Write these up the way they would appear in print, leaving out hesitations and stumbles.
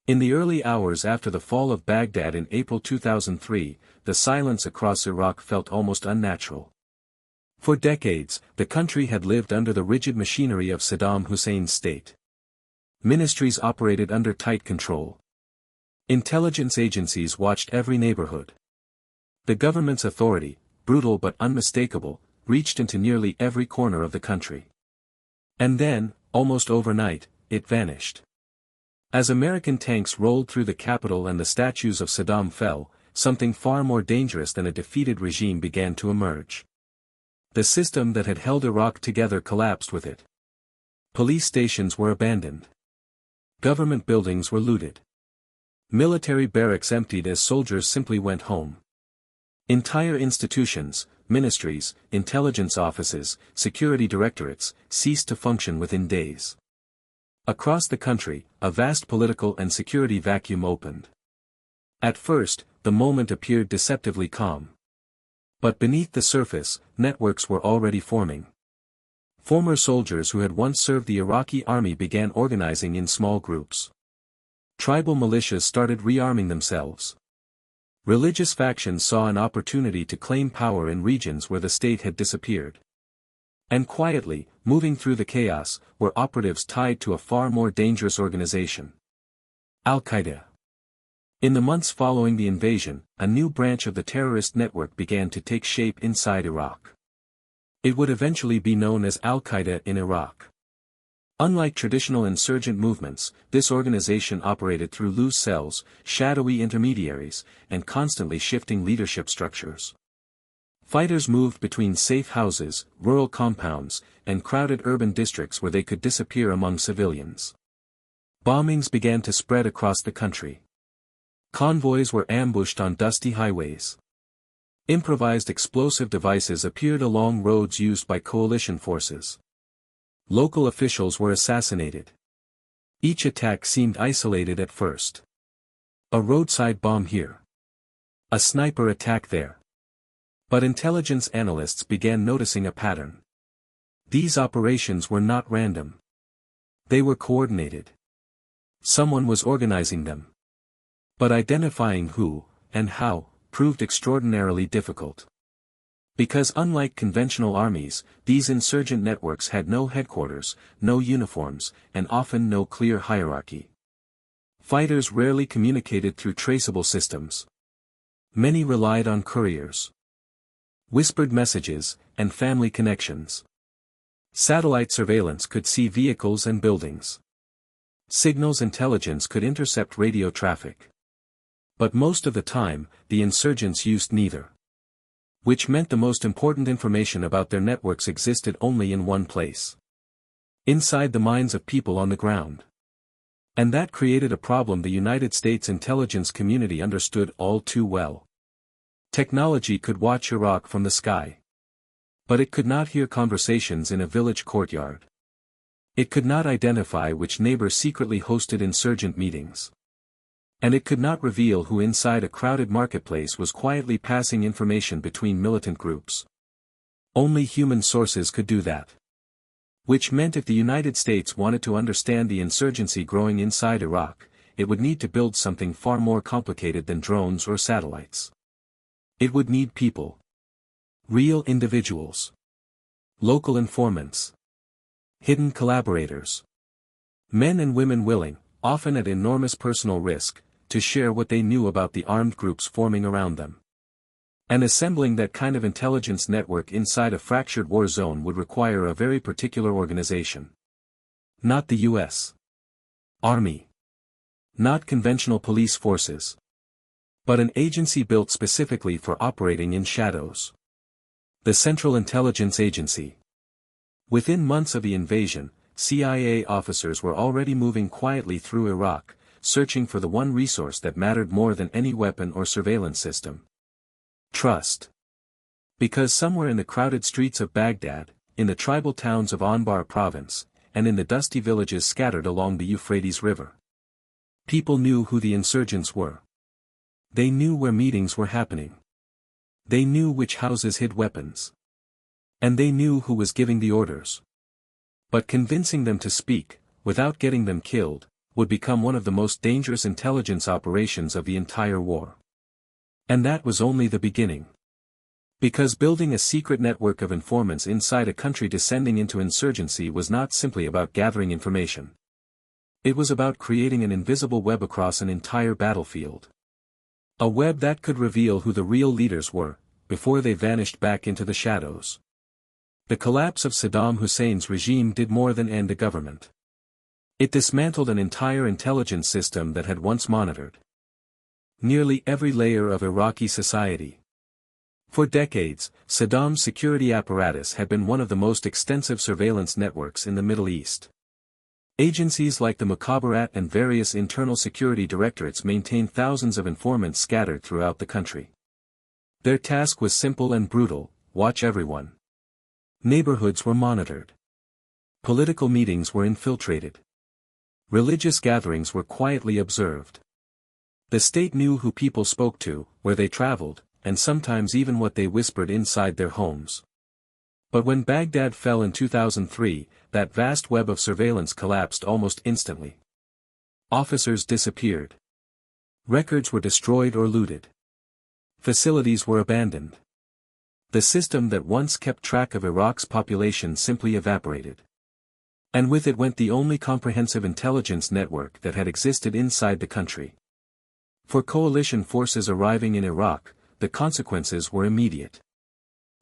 In the early hours after the fall of Baghdad in April 2003, the silence across Iraq felt almost unnatural. For decades, the country had lived under the rigid machinery of Saddam Hussein's state. Ministries operated under tight control. Intelligence agencies watched every neighborhood. The government's authority, brutal but unmistakable, reached into nearly every corner of the country. And then, almost overnight, it vanished. As American tanks rolled through the capital and the statues of Saddam fell, something far more dangerous than a defeated regime began to emerge. The system that had held Iraq together collapsed with it. Police stations were abandoned. Government buildings were looted. Military barracks emptied as soldiers simply went home. Entire institutions, ministries, intelligence offices, security directorates, ceased to function within days. Across the country, a vast political and security vacuum opened. At first, the moment appeared deceptively calm. But beneath the surface, networks were already forming. Former soldiers who had once served the Iraqi army began organizing in small groups. Tribal militias started rearming themselves. Religious factions saw an opportunity to claim power in regions where the state had disappeared. And quietly, moving through the chaos, were operatives tied to a far more dangerous organization. Al-Qaeda. In the months following the invasion, a new branch of the terrorist network began to take shape inside Iraq. It would eventually be known as al-Qaeda in Iraq. Unlike traditional insurgent movements, this organization operated through loose cells, shadowy intermediaries, and constantly shifting leadership structures. Fighters moved between safe houses, rural compounds, and crowded urban districts where they could disappear among civilians. Bombings began to spread across the country. Convoys were ambushed on dusty highways. Improvised explosive devices appeared along roads used by coalition forces. Local officials were assassinated. Each attack seemed isolated at first. A roadside bomb here. A sniper attack there. But intelligence analysts began noticing a pattern. These operations were not random. They were coordinated. Someone was organizing them. But identifying who, and how, proved extraordinarily difficult. Because unlike conventional armies, these insurgent networks had no headquarters, no uniforms, and often no clear hierarchy. Fighters rarely communicated through traceable systems. Many relied on couriers, whispered messages, and family connections. Satellite surveillance could see vehicles and buildings. Signals intelligence could intercept radio traffic. But most of the time, the insurgents used neither. Which meant the most important information about their networks existed only in one place. Inside the minds of people on the ground. And that created a problem the United States intelligence community understood all too well. Technology could watch Iraq from the sky. But it could not hear conversations in a village courtyard. It could not identify which neighbor secretly hosted insurgent meetings. And it could not reveal who inside a crowded marketplace was quietly passing information between militant groups. Only human sources could do that. Which meant if the United States wanted to understand the insurgency growing inside Iraq, it would need to build something far more complicated than drones or satellites. It would need people. Real individuals. Local informants. Hidden collaborators. Men and women willing, often at enormous personal risk, to share what they knew about the armed groups forming around them. And assembling that kind of intelligence network inside a fractured war zone would require a very particular organization. Not the U.S. Army. Not conventional police forces. But an agency built specifically for operating in shadows. The Central Intelligence Agency. Within months of the invasion, CIA officers were already moving quietly through Iraq, searching for the one resource that mattered more than any weapon or surveillance system. Trust. Because somewhere in the crowded streets of Baghdad, in the tribal towns of Anbar province, and in the dusty villages scattered along the Euphrates River, people knew who the insurgents were. They knew where meetings were happening. They knew which houses hid weapons. And they knew who was giving the orders. But convincing them to speak, without getting them killed, would become one of the most dangerous intelligence operations of the entire war. And that was only the beginning. Because building a secret network of informants inside a country descending into insurgency was not simply about gathering information. It was about creating an invisible web across an entire battlefield. A web that could reveal who the real leaders were, before they vanished back into the shadows. The collapse of Saddam Hussein's regime did more than end a government. It dismantled an entire intelligence system that had once monitored nearly every layer of Iraqi society. For decades, Saddam's security apparatus had been one of the most extensive surveillance networks in the Middle East. Agencies like the Mukhabarat and various internal security directorates maintained thousands of informants scattered throughout the country. Their task was simple and brutal: watch everyone. Neighborhoods were monitored. Political meetings were infiltrated. Religious gatherings were quietly observed. The state knew who people spoke to, where they traveled, and sometimes even what they whispered inside their homes. But when Baghdad fell in 2003, that vast web of surveillance collapsed almost instantly. Officers disappeared. Records were destroyed or looted. Facilities were abandoned. The system that once kept track of Iraq's population simply evaporated. And with it went the only comprehensive intelligence network that had existed inside the country. For coalition forces arriving in Iraq, the consequences were immediate.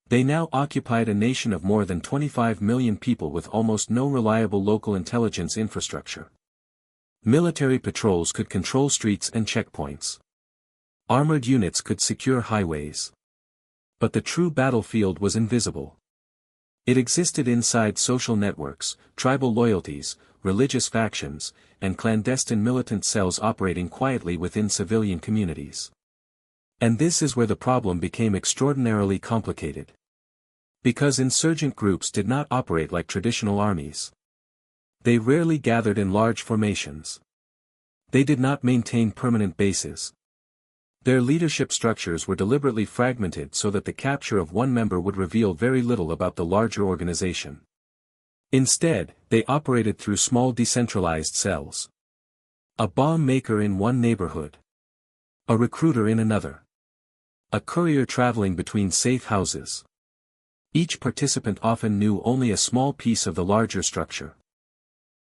They now occupied a nation of more than 25 million people with almost no reliable local intelligence infrastructure. Military patrols could control streets and checkpoints. Armored units could secure highways. But the true battlefield was invisible. It existed inside social networks, tribal loyalties, religious factions, and clandestine militant cells operating quietly within civilian communities. And this is where the problem became extraordinarily complicated. Because insurgent groups did not operate like traditional armies. They rarely gathered in large formations. They did not maintain permanent bases. Their leadership structures were deliberately fragmented so that the capture of one member would reveal very little about the larger organization. Instead, they operated through small decentralized cells. A bomb maker in one neighborhood. A recruiter in another. A courier traveling between safe houses. Each participant often knew only a small piece of the larger structure.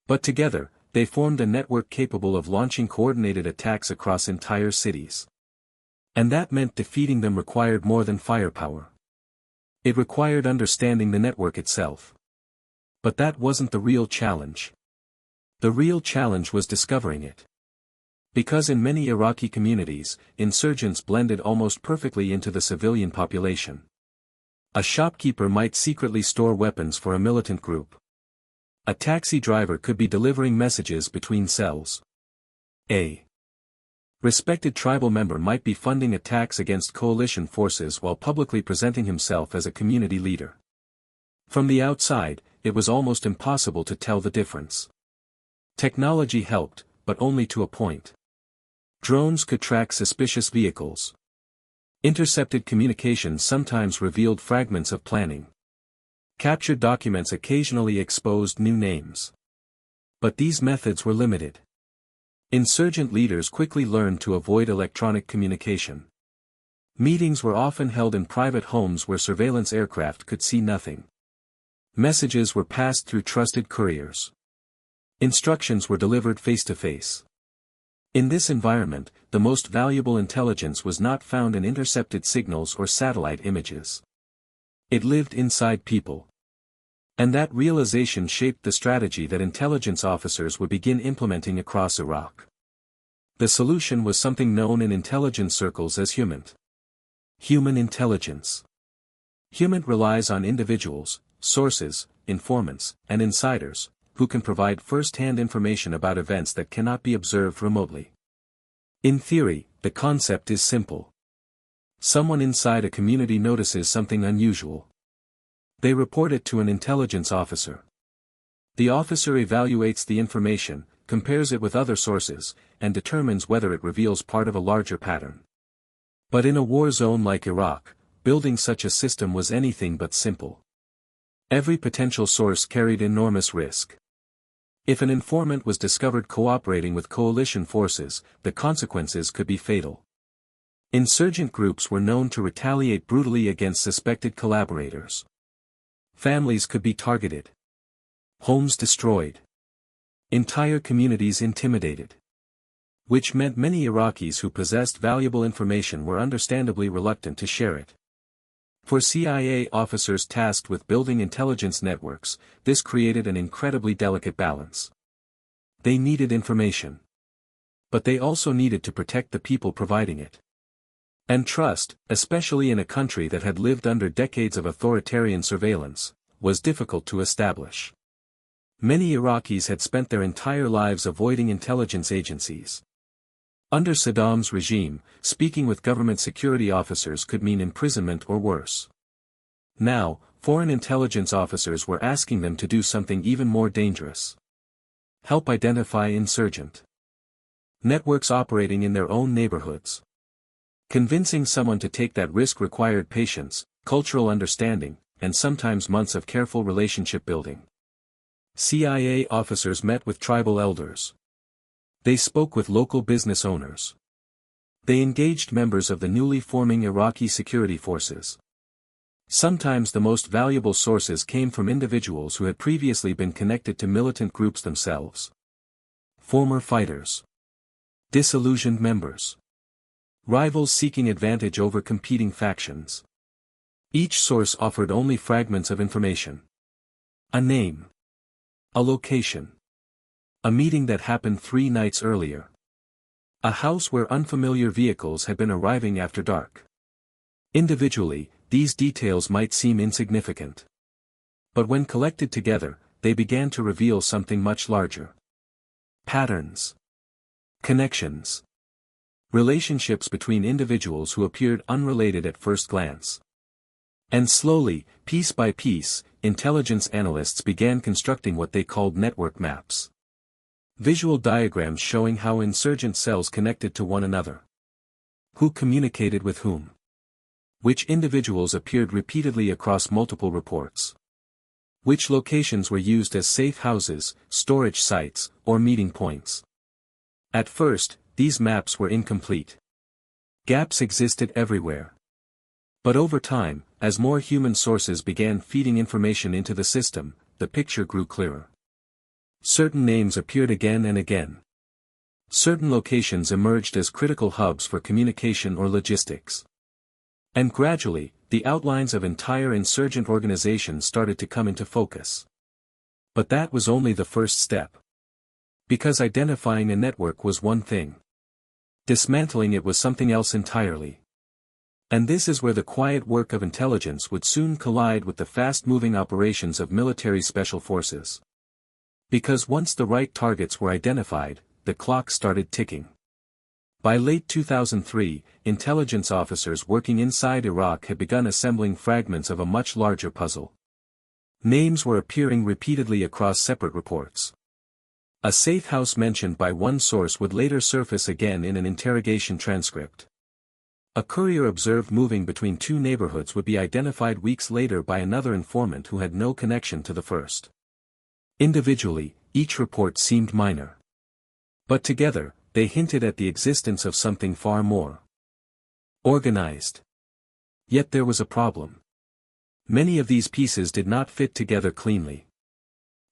But together, they formed a network capable of launching coordinated attacks across entire cities. And that meant defeating them required more than firepower. It required understanding the network itself. But that wasn't the real challenge. The real challenge was discovering it. Because in many Iraqi communities, insurgents blended almost perfectly into the civilian population. A shopkeeper might secretly store weapons for a militant group. A taxi driver could be delivering messages between cells. A respected tribal member might be funding attacks against coalition forces while publicly presenting himself as a community leader. From the outside, it was almost impossible to tell the difference. Technology helped, but only to a point. Drones could track suspicious vehicles. Intercepted communications sometimes revealed fragments of planning. Captured documents occasionally exposed new names. But these methods were limited. Insurgent leaders quickly learned to avoid electronic communication. Meetings were often held in private homes where surveillance aircraft could see nothing. Messages were passed through trusted couriers. Instructions were delivered face-to-face. In this environment, the most valuable intelligence was not found in intercepted signals or satellite images. It lived inside people. And that realization shaped the strategy that intelligence officers would begin implementing across Iraq. The solution was something known in intelligence circles as Informant. Human intelligence. Informant relies on individuals, sources, informants, and insiders, who can provide first-hand information about events that cannot be observed remotely. In theory, the concept is simple. Someone inside a community notices something unusual. They report it to an intelligence officer. The officer evaluates the information, compares it with other sources, and determines whether it reveals part of a larger pattern. But in a war zone like Iraq, building such a system was anything but simple. Every potential source carried enormous risk. If an informant was discovered cooperating with coalition forces, the consequences could be fatal. Insurgent groups were known to retaliate brutally against suspected collaborators. Families could be targeted. Homes destroyed. Entire communities intimidated. Which meant many Iraqis who possessed valuable information were understandably reluctant to share it. For CIA officers tasked with building intelligence networks, this created an incredibly delicate balance. They needed information. But they also needed to protect the people providing it. And trust, especially in a country that had lived under decades of authoritarian surveillance, was difficult to establish. Many Iraqis had spent their entire lives avoiding intelligence agencies. Under Saddam's regime, speaking with government security officers could mean imprisonment or worse. Now, foreign intelligence officers were asking them to do something even more dangerous. Help identify insurgent networks operating in their own neighborhoods. Convincing someone to take that risk required patience, cultural understanding, and sometimes months of careful relationship building. CIA officers met with tribal elders. They spoke with local business owners. They engaged members of the newly forming Iraqi security forces. Sometimes the most valuable sources came from individuals who had previously been connected to militant groups themselves. Former fighters. Disillusioned members. Rivals seeking advantage over competing factions. Each source offered only fragments of information. A name. A location. A meeting that happened 3 nights earlier. A house where unfamiliar vehicles had been arriving after dark. Individually, these details might seem insignificant. But when collected together, they began to reveal something much larger. Patterns. Connections. Relationships between individuals who appeared unrelated at first glance. And slowly, piece by piece, intelligence analysts began constructing what they called network maps. Visual diagrams showing how insurgent cells connected to one another. Who communicated with whom? Which individuals appeared repeatedly across multiple reports? Which locations were used as safe houses, storage sites, or meeting points? At first, these maps were incomplete. Gaps existed everywhere. But over time, as more human sources began feeding information into the system, the picture grew clearer. Certain names appeared again and again. Certain locations emerged as critical hubs for communication or logistics. And gradually, the outlines of entire insurgent organizations started to come into focus. But that was only the first step. Because identifying a network was one thing. Dismantling it was something else entirely. And this is where the quiet work of intelligence would soon collide with the fast-moving operations of military special forces. Because once the right targets were identified, the clock started ticking. By late 2003, intelligence officers working inside Iraq had begun assembling fragments of a much larger puzzle. Names were appearing repeatedly across separate reports. A safe house mentioned by one source would later surface again in an interrogation transcript. A courier observed moving between 2 neighborhoods would be identified weeks later by another informant who had no connection to the first. Individually, each report seemed minor. But together, they hinted at the existence of something far more organized. Yet there was a problem. Many of these pieces did not fit together cleanly.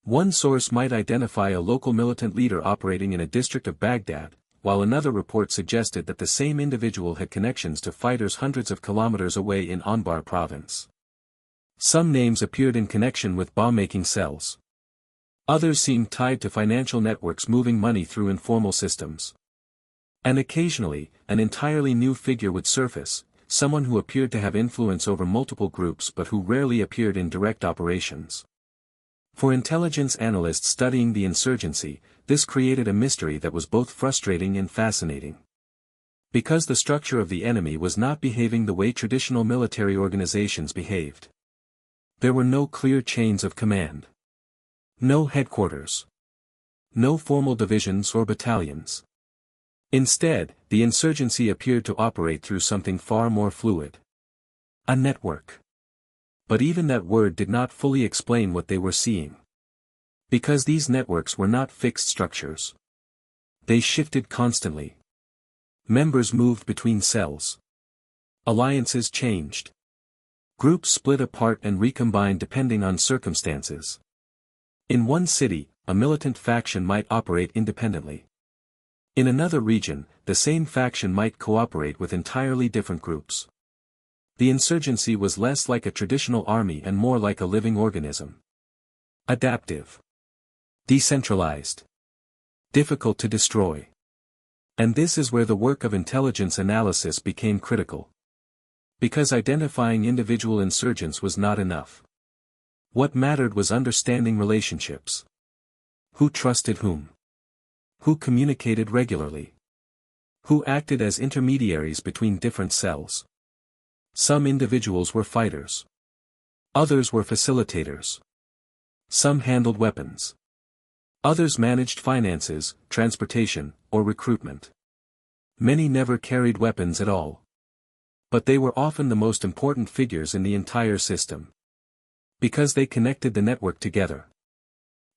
One source might identify a local militant leader operating in a district of Baghdad, while another report suggested that the same individual had connections to fighters hundreds of kilometers away in Anbar province. Some names appeared in connection with bomb-making cells. Others seemed tied to financial networks moving money through informal systems. And occasionally, an entirely new figure would surface, someone who appeared to have influence over multiple groups but who rarely appeared in direct operations. For intelligence analysts studying the insurgency, this created a mystery that was both frustrating and fascinating. Because the structure of the enemy was not behaving the way traditional military organizations behaved. There were no clear chains of command. No headquarters. No formal divisions or battalions. Instead, the insurgency appeared to operate through something far more fluid. A network. But even that word did not fully explain what they were seeing. Because these networks were not fixed structures. They shifted constantly. Members moved between cells. Alliances changed. Groups split apart and recombined depending on circumstances. In one city, a militant faction might operate independently. In another region, the same faction might cooperate with entirely different groups. The insurgency was less like a traditional army and more like a living organism. Adaptive. Decentralized. Difficult to destroy. And this is where the work of intelligence analysis became critical. Because identifying individual insurgents was not enough. What mattered was understanding relationships. Who trusted whom? Who communicated regularly? Who acted as intermediaries between different cells? Some individuals were fighters. Others were facilitators. Some handled weapons. Others managed finances, transportation, or recruitment. Many never carried weapons at all. But they were often the most important figures in the entire system. Because they connected the network together.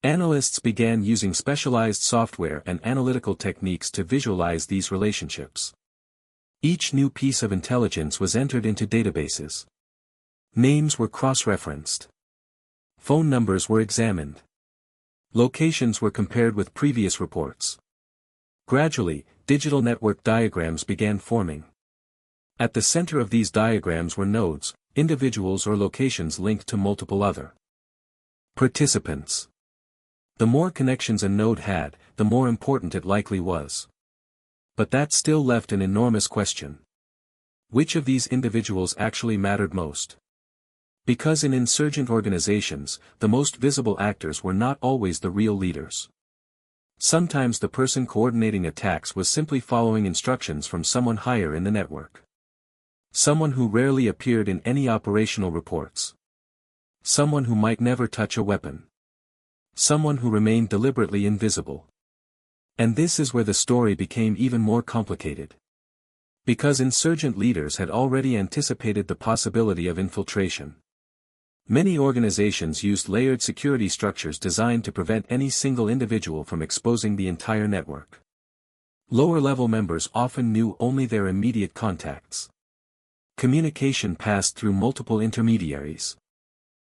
Analysts began using specialized software and analytical techniques to visualize these relationships. Each new piece of intelligence was entered into databases. Names were cross-referenced. Phone numbers were examined. Locations were compared with previous reports. Gradually, digital network diagrams began forming. At the center of these diagrams were nodes, individuals or locations linked to multiple other participants. The more connections a node had, the more important it likely was. But that still left an enormous question. Which of these individuals actually mattered most? Because in insurgent organizations, the most visible actors were not always the real leaders. Sometimes the person coordinating attacks was simply following instructions from someone higher in the network. Someone who rarely appeared in any operational reports. Someone who might never touch a weapon. Someone who remained deliberately invisible. And this is where the story became even more complicated. Because insurgent leaders had already anticipated the possibility of infiltration. Many organizations used layered security structures designed to prevent any single individual from exposing the entire network. Lower-level members often knew only their immediate contacts. Communication passed through multiple intermediaries.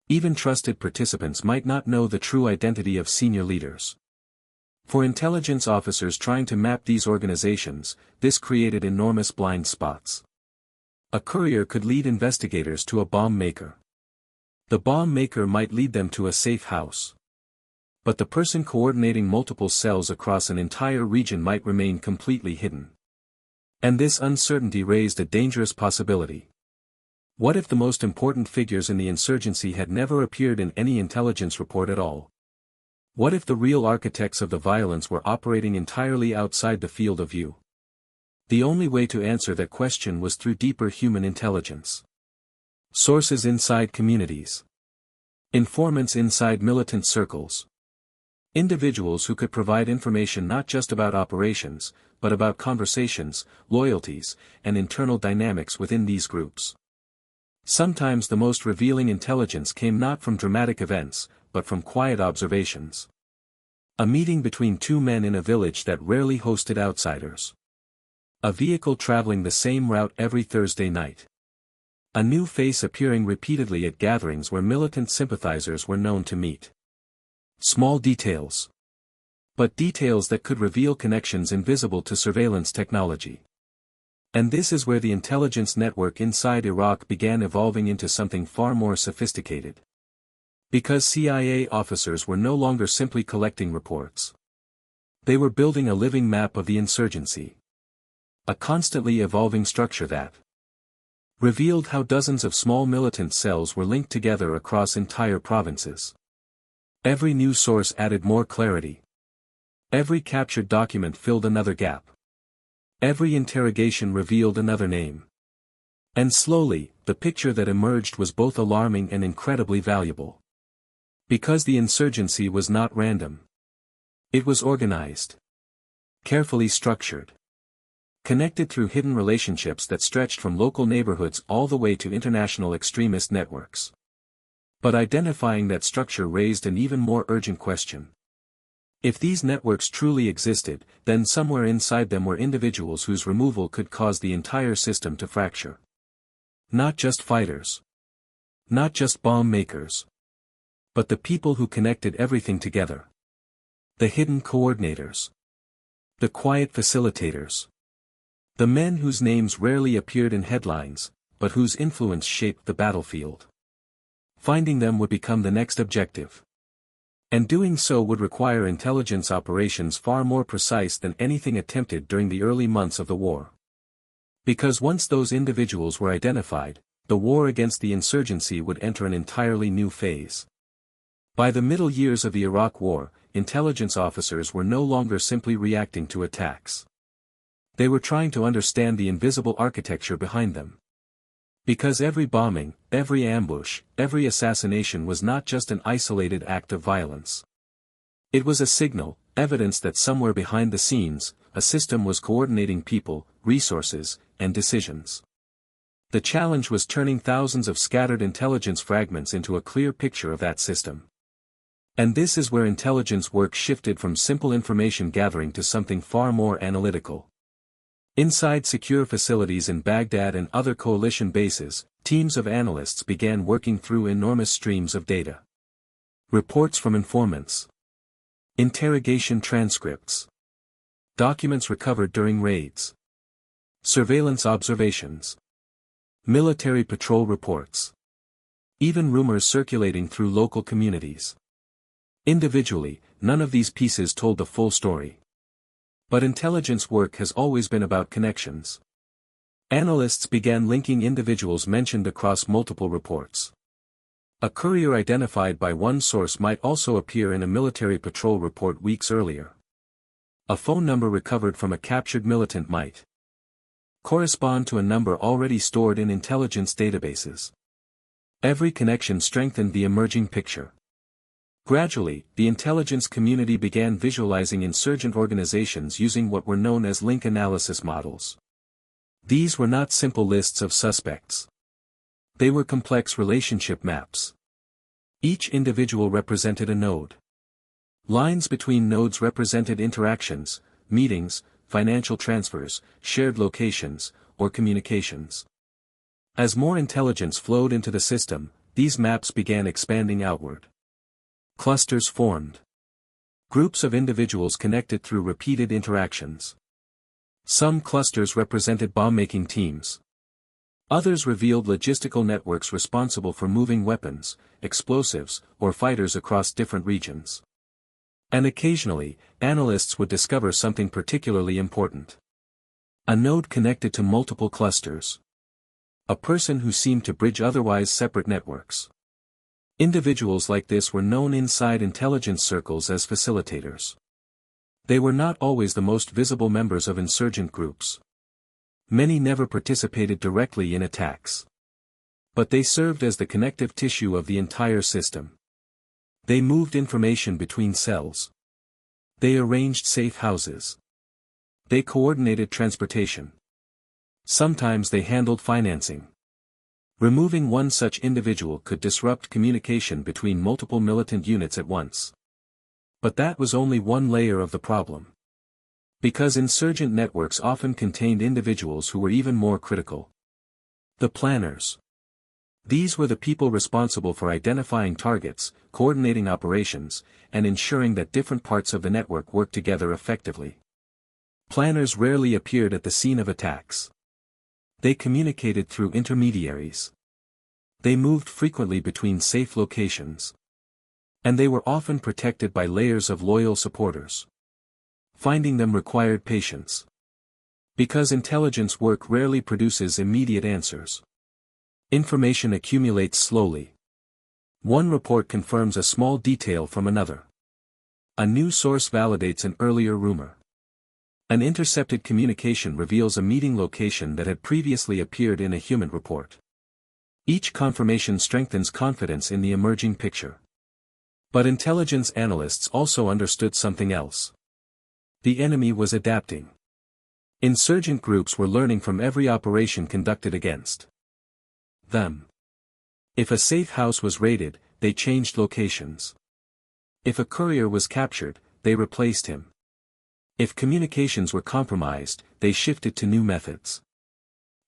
Even trusted participants might not know the true identity of senior leaders. For intelligence officers trying to map these organizations, this created enormous blind spots. A courier could lead investigators to a bomb maker. The bomb maker might lead them to a safe house. But the person coordinating multiple cells across an entire region might remain completely hidden. And this uncertainty raised a dangerous possibility. What if the most important figures in the insurgency had never appeared in any intelligence report at all? What if the real architects of the violence were operating entirely outside the field of view? The only way to answer that question was through deeper human intelligence. Sources inside communities. Informants inside militant circles. Individuals who could provide information not just about operations, but about conversations, loyalties, and internal dynamics within these groups. Sometimes the most revealing intelligence came not from dramatic events, but from quiet observations. A meeting between two men in a village that rarely hosted outsiders. A vehicle traveling the same route every Thursday night. A new face appearing repeatedly at gatherings where militant sympathizers were known to meet. Small details. But details that could reveal connections invisible to surveillance technology. And this is where the intelligence network inside Iraq began evolving into something far more sophisticated. Because CIA officers were no longer simply collecting reports. They were building a living map of the insurgency. A constantly evolving structure that revealed how dozens of small militant cells were linked together across entire provinces. Every new source added more clarity. Every captured document filled another gap. Every interrogation revealed another name. And slowly, the picture that emerged was both alarming and incredibly valuable. Because the insurgency was not random. It was organized. Carefully structured. Connected through hidden relationships that stretched from local neighborhoods all the way to international extremist networks. But identifying that structure raised an even more urgent question. If these networks truly existed, then somewhere inside them were individuals whose removal could cause the entire system to fracture. Not just fighters. Not just bomb makers. But the people who connected everything together. The hidden coordinators. The quiet facilitators. The men whose names rarely appeared in headlines, but whose influence shaped the battlefield. Finding them would become the next objective. And doing so would require intelligence operations far more precise than anything attempted during the early months of the war. Because once those individuals were identified, the war against the insurgency would enter an entirely new phase. By the middle years of the Iraq War, intelligence officers were no longer simply reacting to attacks. They were trying to understand the invisible architecture behind them. Because every bombing, every ambush, every assassination was not just an isolated act of violence. It was a signal, evidence that somewhere behind the scenes, a system was coordinating people, resources, and decisions. The challenge was turning thousands of scattered intelligence fragments into a clear picture of that system. And this is where intelligence work shifted from simple information gathering to something far more analytical. Inside secure facilities in Baghdad and other coalition bases, teams of analysts began working through enormous streams of data. Reports from informants. Interrogation transcripts. Documents recovered during raids. Surveillance observations. Military patrol reports. Even rumors circulating through local communities. Individually, none of these pieces told the full story. But intelligence work has always been about connections. Analysts began linking individuals mentioned across multiple reports. A courier identified by one source might also appear in a military patrol report weeks earlier. A phone number recovered from a captured militant might correspond to a number already stored in intelligence databases. Every connection strengthened the emerging picture. Gradually, the intelligence community began visualizing insurgent organizations using what were known as link analysis models. These were not simple lists of suspects. They were complex relationship maps. Each individual represented a node. Lines between nodes represented interactions, meetings, financial transfers, shared locations, or communications. As more intelligence flowed into the system, these maps began expanding outward. Clusters formed. Groups of individuals connected through repeated interactions. Some clusters represented bomb-making teams. Others revealed logistical networks responsible for moving weapons, explosives, or fighters across different regions. And occasionally, analysts would discover something particularly important. A node connected to multiple clusters. A person who seemed to bridge otherwise separate networks. Individuals like this were known inside intelligence circles as facilitators. They were not always the most visible members of insurgent groups. Many never participated directly in attacks. But they served as the connective tissue of the entire system. They moved information between cells. They arranged safe houses. They coordinated transportation. Sometimes they handled financing. Removing one such individual could disrupt communication between multiple militant units at once. But that was only one layer of the problem. Because insurgent networks often contained individuals who were even more critical. The planners. These were the people responsible for identifying targets, coordinating operations, and ensuring that different parts of the network worked together effectively. Planners rarely appeared at the scene of attacks. They communicated through intermediaries. They moved frequently between safe locations. And they were often protected by layers of loyal supporters. Finding them required patience. Because intelligence work rarely produces immediate answers. Information accumulates slowly. One report confirms a small detail from another. A new source validates an earlier rumor. An intercepted communication reveals a meeting location that had previously appeared in a human report. Each confirmation strengthens confidence in the emerging picture. But intelligence analysts also understood something else. The enemy was adapting. Insurgent groups were learning from every operation conducted against them. If a safe house was raided, they changed locations. If a courier was captured, they replaced him. If communications were compromised, they shifted to new methods.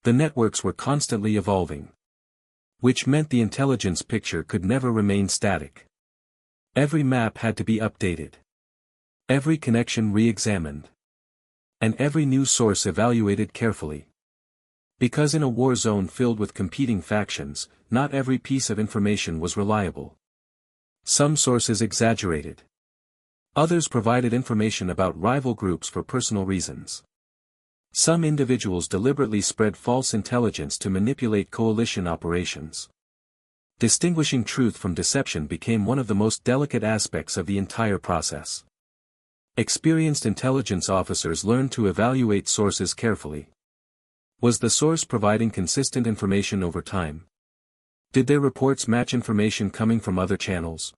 The networks were constantly evolving. Which meant the intelligence picture could never remain static. Every map had to be updated. Every connection re-examined. And every new source evaluated carefully. Because in a war zone filled with competing factions, not every piece of information was reliable. Some sources exaggerated. Others provided information about rival groups for personal reasons. Some individuals deliberately spread false intelligence to manipulate coalition operations. Distinguishing truth from deception became one of the most delicate aspects of the entire process. Experienced intelligence officers learned to evaluate sources carefully. Was the source providing consistent information over time? Did their reports match information coming from other channels?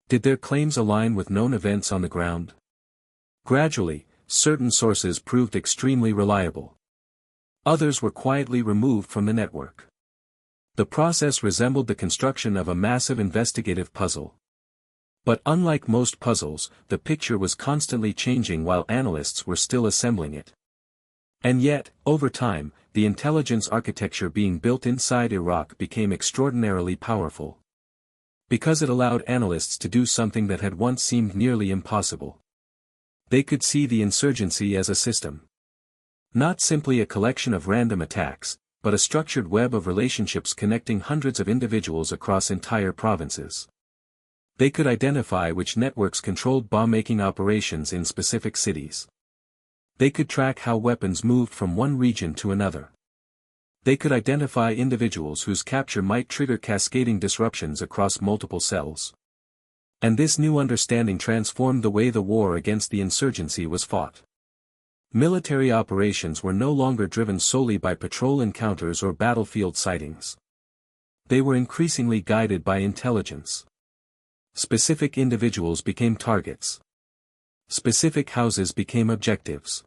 Did their claims align with known events on the ground? Gradually, certain sources proved extremely reliable. Others were quietly removed from the network. The process resembled the construction of a massive investigative puzzle. But unlike most puzzles, the picture was constantly changing while analysts were still assembling it. And yet, over time, the intelligence architecture being built inside Iraq became extraordinarily powerful. Because it allowed analysts to do something that had once seemed nearly impossible. They could see the insurgency as a system. Not simply a collection of random attacks, but a structured web of relationships connecting hundreds of individuals across entire provinces. They could identify which networks controlled bomb-making operations in specific cities. They could track how weapons moved from one region to another. They could identify individuals whose capture might trigger cascading disruptions across multiple cells. And this new understanding transformed the way the war against the insurgency was fought. Military operations were no longer driven solely by patrol encounters or battlefield sightings. They were increasingly guided by intelligence. Specific individuals became targets. Specific houses became objectives.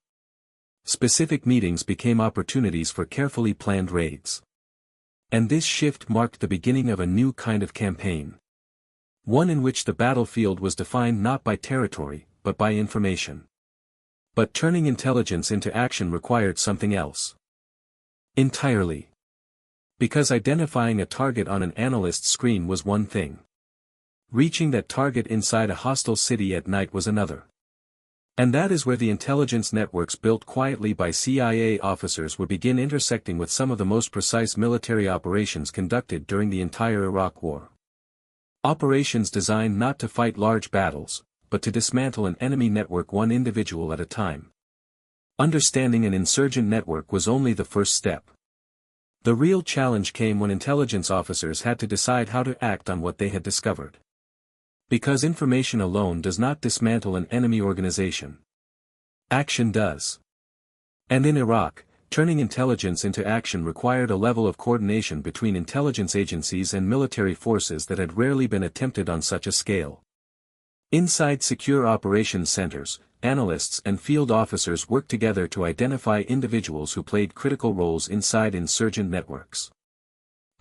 Specific meetings became opportunities for carefully planned raids. And this shift marked the beginning of a new kind of campaign. One in which the battlefield was defined not by territory, but by information. But turning intelligence into action required something else. Entirely. Because identifying a target on an analyst's screen was one thing. Reaching that target inside a hostile city at night was another. And that is where the intelligence networks built quietly by CIA officers would begin intersecting with some of the most precise military operations conducted during the entire Iraq War. Operations designed not to fight large battles, but to dismantle an enemy network one individual at a time. Understanding an insurgent network was only the first step. The real challenge came when intelligence officers had to decide how to act on what they had discovered. Because information alone does not dismantle an enemy organization. Action does. And in Iraq, turning intelligence into action required a level of coordination between intelligence agencies and military forces that had rarely been attempted on such a scale. Inside secure operations centers, analysts and field officers worked together to identify individuals who played critical roles inside insurgent networks.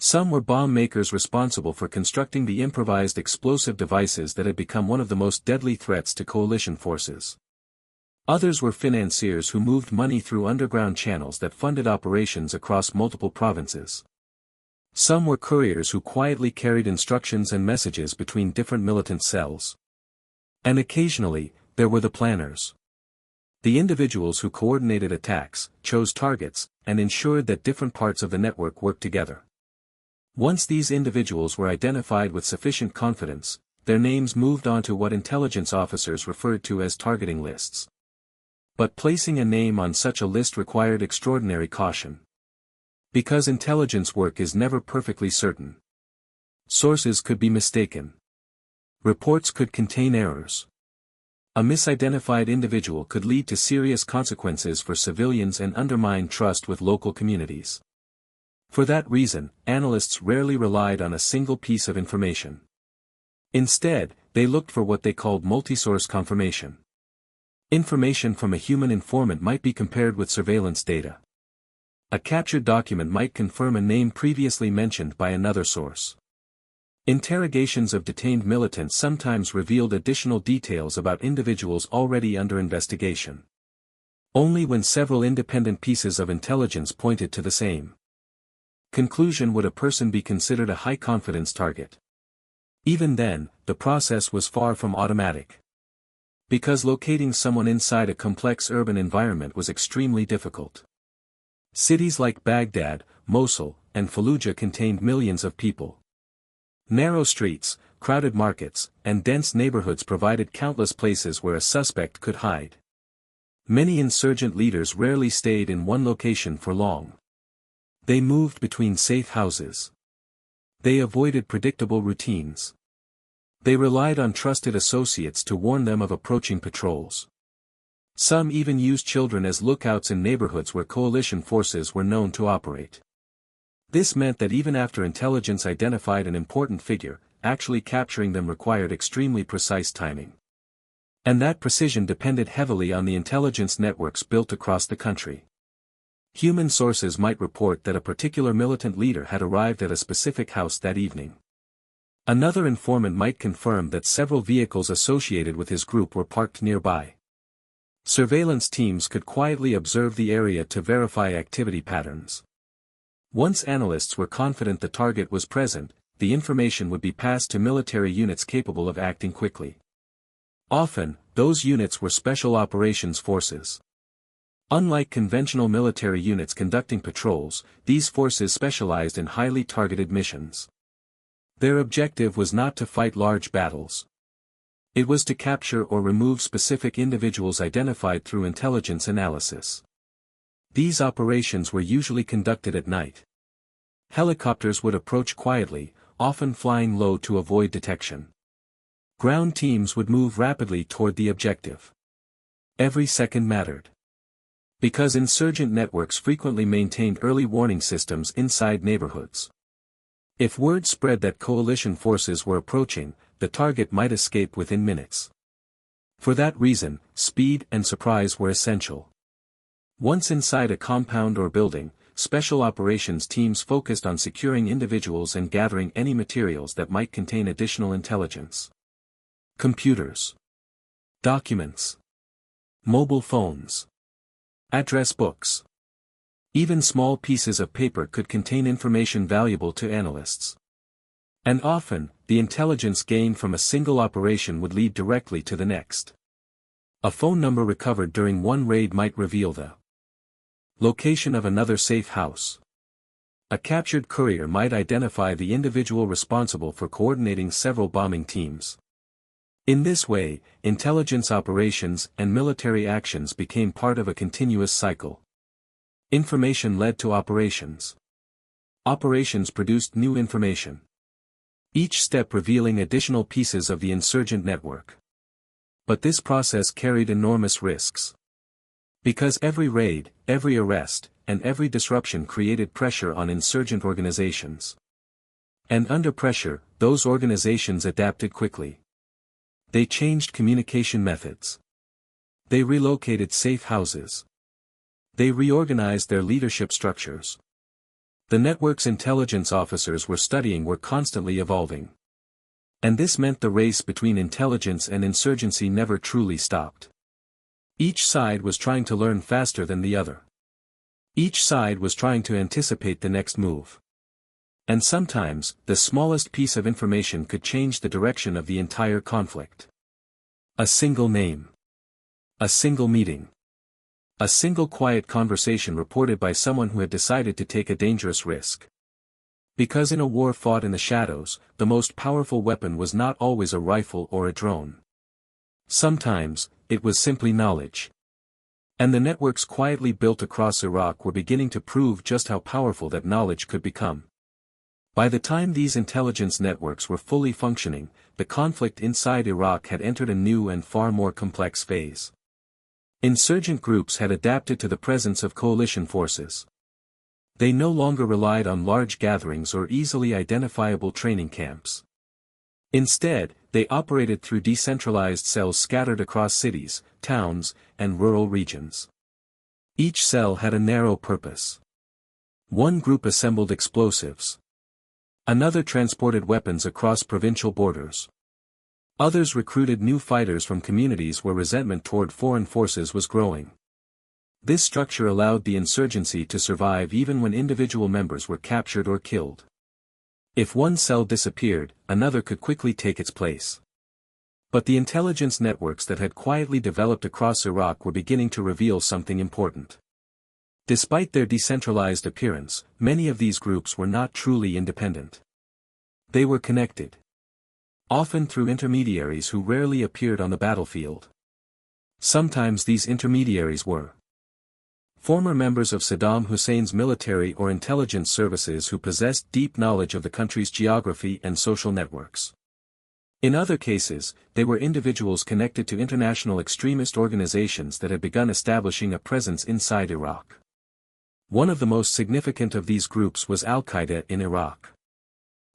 Some were bomb makers responsible for constructing the improvised explosive devices that had become one of the most deadly threats to coalition forces. Others were financiers who moved money through underground channels that funded operations across multiple provinces. Some were couriers who quietly carried instructions and messages between different militant cells. And occasionally, there were the planners. The individuals who coordinated attacks, chose targets, and ensured that different parts of the network worked together. Once these individuals were identified with sufficient confidence, their names moved on to what intelligence officers referred to as targeting lists. But placing a name on such a list required extraordinary caution. Because intelligence work is never perfectly certain. Sources could be mistaken. Reports could contain errors. A misidentified individual could lead to serious consequences for civilians and undermine trust with local communities. For that reason, analysts rarely relied on a single piece of information. Instead, they looked for what they called multi-source confirmation. Information from a human informant might be compared with surveillance data. A captured document might confirm a name previously mentioned by another source. Interrogations of detained militants sometimes revealed additional details about individuals already under investigation. Only when several independent pieces of intelligence pointed to the same conclusion would a person be considered a high-confidence target. Even then, the process was far from automatic. Because locating someone inside a complex urban environment was extremely difficult. Cities like Baghdad, Mosul, and Fallujah contained millions of people. Narrow streets, crowded markets, and dense neighborhoods provided countless places where a suspect could hide. Many insurgent leaders rarely stayed in one location for long. They moved between safe houses. They avoided predictable routines. They relied on trusted associates to warn them of approaching patrols. Some even used children as lookouts in neighborhoods where coalition forces were known to operate. This meant that even after intelligence identified an important figure, actually capturing them required extremely precise timing. And that precision depended heavily on the intelligence networks built across the country. Human sources might report that a particular militant leader had arrived at a specific house that evening. Another informant might confirm that several vehicles associated with his group were parked nearby. Surveillance teams could quietly observe the area to verify activity patterns. Once analysts were confident the target was present, the information would be passed to military units capable of acting quickly. Often, those units were special operations forces. Unlike conventional military units conducting patrols, these forces specialized in highly targeted missions. Their objective was not to fight large battles. It was to capture or remove specific individuals identified through intelligence analysis. These operations were usually conducted at night. Helicopters would approach quietly, often flying low to avoid detection. Ground teams would move rapidly toward the objective. Every second mattered. Because insurgent networks frequently maintained early warning systems inside neighborhoods. If word spread that coalition forces were approaching, the target might escape within minutes. For that reason, speed and surprise were essential. Once inside a compound or building, special operations teams focused on securing individuals and gathering any materials that might contain additional intelligence. Computers. Documents. Mobile phones. Address books. Even small pieces of paper could contain information valuable to analysts. And often, the intelligence gained from a single operation would lead directly to the next. A phone number recovered during one raid might reveal the location of another safe house. A captured courier might identify the individual responsible for coordinating several bombing teams. In this way, intelligence operations and military actions became part of a continuous cycle. Information led to operations. Operations produced new information. Each step revealing additional pieces of the insurgent network. But this process carried enormous risks. Because every raid, every arrest, and every disruption created pressure on insurgent organizations. And under pressure, those organizations adapted quickly. They changed communication methods. They relocated safe houses. They reorganized their leadership structures. The network's intelligence officers were constantly evolving. And this meant the race between intelligence and insurgency never truly stopped. Each side was trying to learn faster than the other. Each side was trying to anticipate the next move. And sometimes, the smallest piece of information could change the direction of the entire conflict. A single name. A single meeting. A single quiet conversation reported by someone who had decided to take a dangerous risk. Because in a war fought in the shadows, the most powerful weapon was not always a rifle or a drone. Sometimes, it was simply knowledge. And the networks quietly built across Iraq were beginning to prove just how powerful that knowledge could become. By the time these intelligence networks were fully functioning, the conflict inside Iraq had entered a new and far more complex phase. Insurgent groups had adapted to the presence of coalition forces. They no longer relied on large gatherings or easily identifiable training camps. Instead, they operated through decentralized cells scattered across cities, towns, and rural regions. Each cell had a narrow purpose. One group assembled explosives. Another transported weapons across provincial borders. Others recruited new fighters from communities where resentment toward foreign forces was growing. This structure allowed the insurgency to survive even when individual members were captured or killed. If one cell disappeared, another could quickly take its place. But the intelligence networks that had quietly developed across Iraq were beginning to reveal something important. Despite their decentralized appearance, many of these groups were not truly independent. They were connected. Often through intermediaries who rarely appeared on the battlefield. Sometimes these intermediaries were former members of Saddam Hussein's military or intelligence services who possessed deep knowledge of the country's geography and social networks. In other cases, they were individuals connected to international extremist organizations that had begun establishing a presence inside Iraq. One of the most significant of these groups was al-Qaeda in Iraq.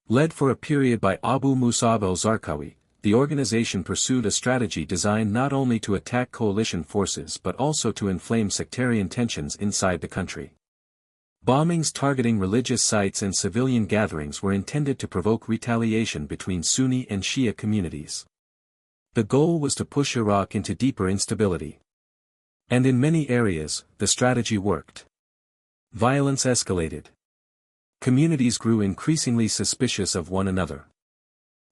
Led for a period by Abu Musab al-Zarqawi, the organization pursued a strategy designed not only to attack coalition forces but also to inflame sectarian tensions inside the country. Bombings targeting religious sites and civilian gatherings were intended to provoke retaliation between Sunni and Shia communities. The goal was to push Iraq into deeper instability. And in many areas, the strategy worked. Violence escalated. Communities grew increasingly suspicious of one another.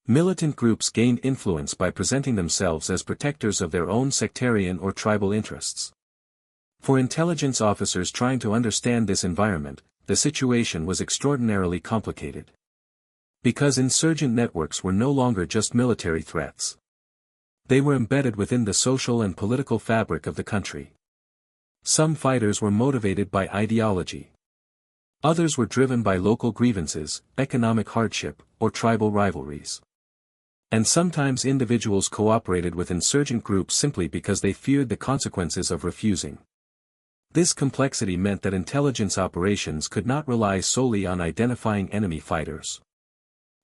Militant groups gained influence by presenting themselves as protectors of their own sectarian or tribal interests. For intelligence officers trying to understand this environment, the situation was extraordinarily complicated. Because insurgent networks were no longer just military threats. They were embedded within the social and political fabric of the country. Some fighters were motivated by ideology. Others were driven by local grievances, economic hardship, or tribal rivalries. And sometimes individuals cooperated with insurgent groups simply because they feared the consequences of refusing. This complexity meant that intelligence operations could not rely solely on identifying enemy fighters.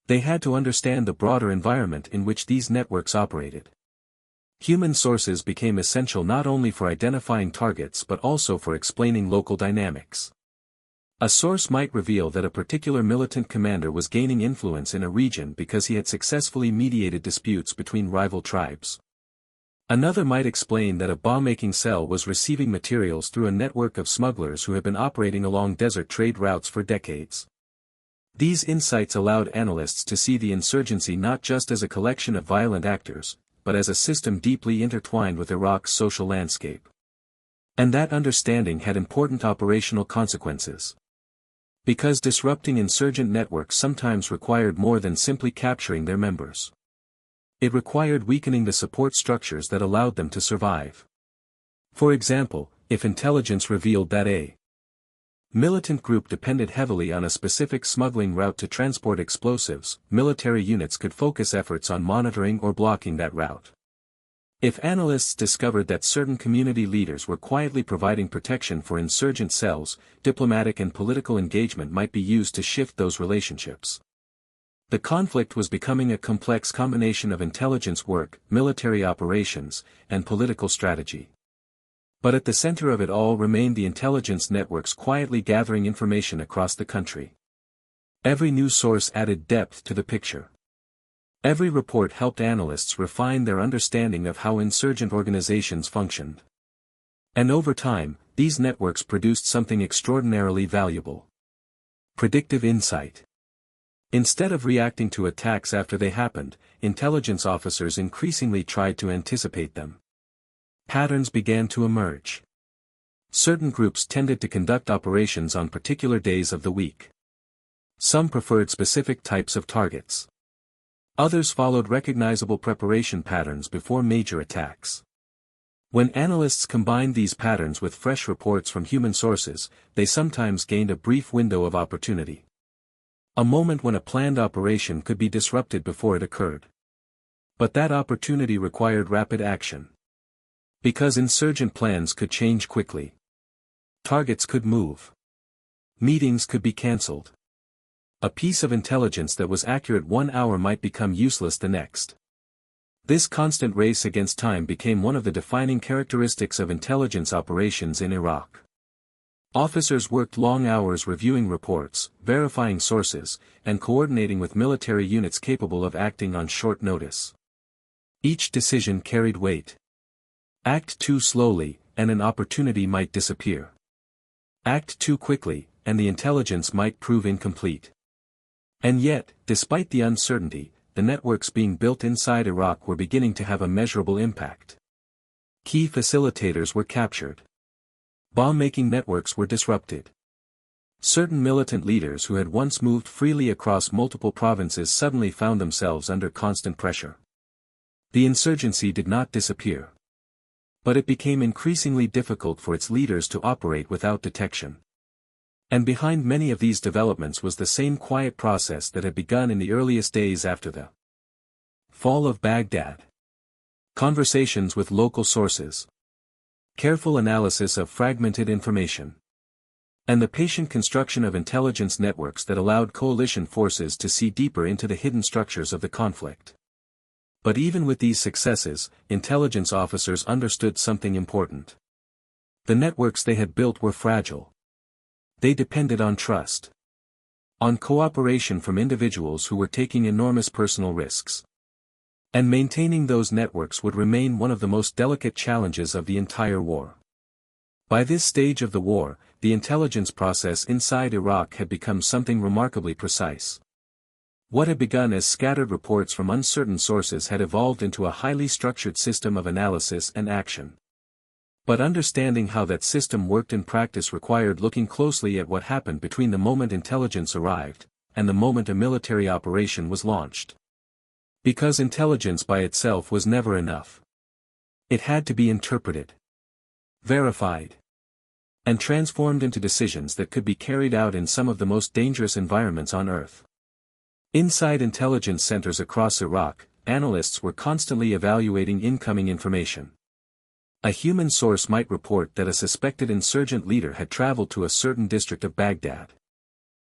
They had to understand the broader environment in which these networks operated. Human sources became essential not only for identifying targets but also for explaining local dynamics. A source might reveal that a particular militant commander was gaining influence in a region because he had successfully mediated disputes between rival tribes. Another might explain that a bomb-making cell was receiving materials through a network of smugglers who had been operating along desert trade routes for decades. These insights allowed analysts to see the insurgency not just as a collection of violent actors, but as a system deeply intertwined with Iraq's social landscape. And that understanding had important operational consequences. Because disrupting insurgent networks sometimes required more than simply capturing their members. It required weakening the support structures that allowed them to survive. For example, if intelligence revealed that a militant group depended heavily on a specific smuggling route to transport explosives, military units could focus efforts on monitoring or blocking that route. If analysts discovered that certain community leaders were quietly providing protection for insurgent cells, diplomatic and political engagement might be used to shift those relationships. The conflict was becoming a complex combination of intelligence work, military operations, and political strategy. But at the center of it all remained the intelligence networks quietly gathering information across the country. Every new source added depth to the picture. Every report helped analysts refine their understanding of how insurgent organizations functioned. And over time, these networks produced something extraordinarily valuable. Predictive insight. Instead of reacting to attacks after they happened, intelligence officers increasingly tried to anticipate them. Patterns began to emerge. Certain groups tended to conduct operations on particular days of the week. Some preferred specific types of targets. Others followed recognizable preparation patterns before major attacks. When analysts combined these patterns with fresh reports from human sources, they sometimes gained a brief window of opportunity. A moment when a planned operation could be disrupted before it occurred. But that opportunity required rapid action. Because insurgent plans could change quickly. Targets could move. Meetings could be cancelled. A piece of intelligence that was accurate 1 hour might become useless the next. This constant race against time became one of the defining characteristics of intelligence operations in Iraq. Officers worked long hours reviewing reports, verifying sources, and coordinating with military units capable of acting on short notice. Each decision carried weight. Act too slowly, and an opportunity might disappear. Act too quickly, and the intelligence might prove incomplete. And yet, despite the uncertainty, the networks being built inside Iraq were beginning to have a measurable impact. Key facilitators were captured. Bomb-making networks were disrupted. Certain militant leaders who had once moved freely across multiple provinces suddenly found themselves under constant pressure. The insurgency did not disappear. But it became increasingly difficult for its leaders to operate without detection. And behind many of these developments was the same quiet process that had begun in the earliest days after the fall of Baghdad. Conversations with local sources. Careful analysis of fragmented information. And the patient construction of intelligence networks that allowed coalition forces to see deeper into the hidden structures of the conflict. But even with these successes, intelligence officers understood something important. The networks they had built were fragile. They depended on trust. On cooperation from individuals who were taking enormous personal risks. And maintaining those networks would remain one of the most delicate challenges of the entire war. By this stage of the war, the intelligence process inside Iraq had become something remarkably precise. What had begun as scattered reports from uncertain sources had evolved into a highly structured system of analysis and action. But understanding how that system worked in practice required looking closely at what happened between the moment intelligence arrived, and the moment a military operation was launched. Because intelligence by itself was never enough. It had to be interpreted, verified, and transformed into decisions that could be carried out in some of the most dangerous environments on Earth. Inside intelligence centers across Iraq, analysts were constantly evaluating incoming information. A human source might report that a suspected insurgent leader had traveled to a certain district of Baghdad.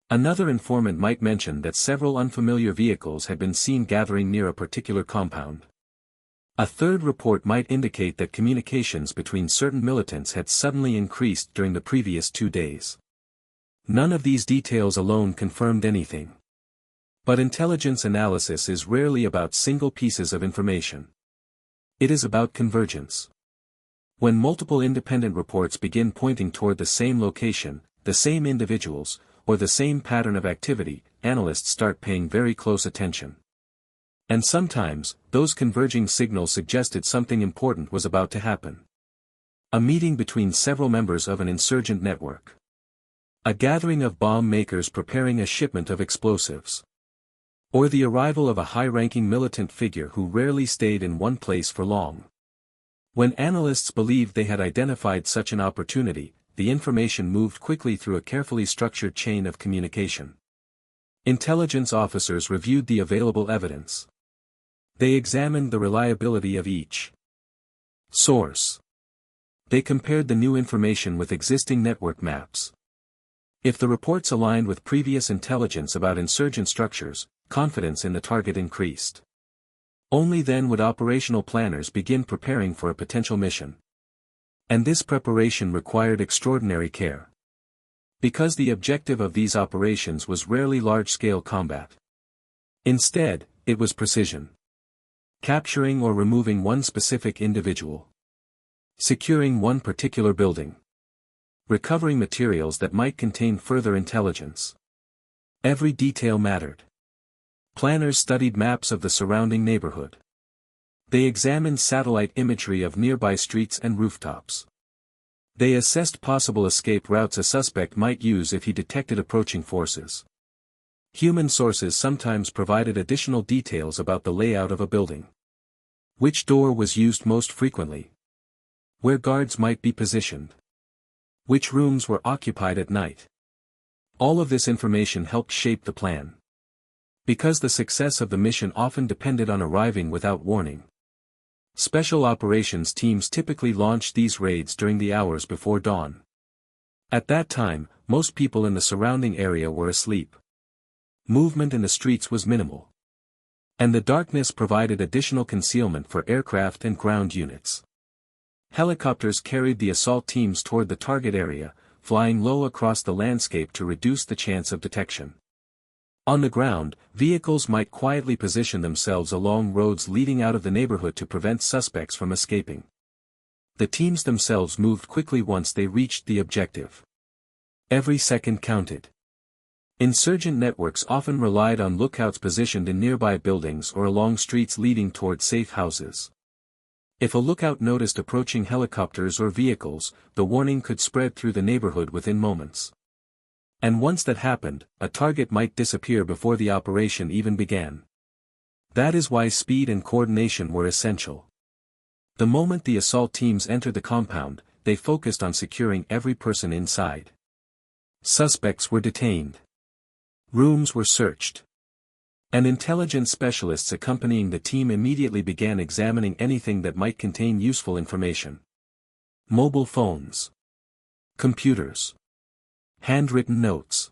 Another informant might mention that several unfamiliar vehicles had been seen gathering near a particular compound. A third report might indicate that communications between certain militants had suddenly increased during the previous 2 days. None of these details alone confirmed anything. But intelligence analysis is rarely about single pieces of information. It is about convergence. When multiple independent reports begin pointing toward the same location, the same individuals, or the same pattern of activity, analysts start paying very close attention. And sometimes, those converging signals suggested something important was about to happen. A meeting between several members of an insurgent network. A gathering of bomb makers preparing a shipment of explosives. Or the arrival of a high-ranking militant figure who rarely stayed in one place for long. When analysts believed they had identified such an opportunity, the information moved quickly through a carefully structured chain of communication. Intelligence officers reviewed the available evidence. They examined the reliability of each source. They compared the new information with existing network maps. If the reports aligned with previous intelligence about insurgent structures, confidence in the target increased. Only then would operational planners begin preparing for a potential mission. And this preparation required extraordinary care. Because the objective of these operations was rarely large-scale combat. Instead, it was precision. Capturing or removing one specific individual. Securing one particular building. Recovering materials that might contain further intelligence. Every detail mattered. Planners studied maps of the surrounding neighborhood. They examined satellite imagery of nearby streets and rooftops. They assessed possible escape routes a suspect might use if he detected approaching forces. Human sources sometimes provided additional details about the layout of a building. Which door was used most frequently? Where guards might be positioned? Which rooms were occupied at night? All of this information helped shape the plan. Because the success of the mission often depended on arriving without warning. Special operations teams typically launched these raids during the hours before dawn. At that time, most people in the surrounding area were asleep. Movement in the streets was minimal. And the darkness provided additional concealment for aircraft and ground units. Helicopters carried the assault teams toward the target area, flying low across the landscape to reduce the chance of detection. On the ground, vehicles might quietly position themselves along roads leading out of the neighborhood to prevent suspects from escaping. The teams themselves moved quickly once they reached the objective. Every second counted. Insurgent networks often relied on lookouts positioned in nearby buildings or along streets leading toward safe houses. If a lookout noticed approaching helicopters or vehicles, the warning could spread through the neighborhood within moments. And once that happened, a target might disappear before the operation even began. That is why speed and coordination were essential. The moment the assault teams entered the compound, they focused on securing every person inside. Suspects were detained. Rooms were searched. And intelligence specialists accompanying the team immediately began examining anything that might contain useful information. Mobile phones. Computers. Handwritten notes.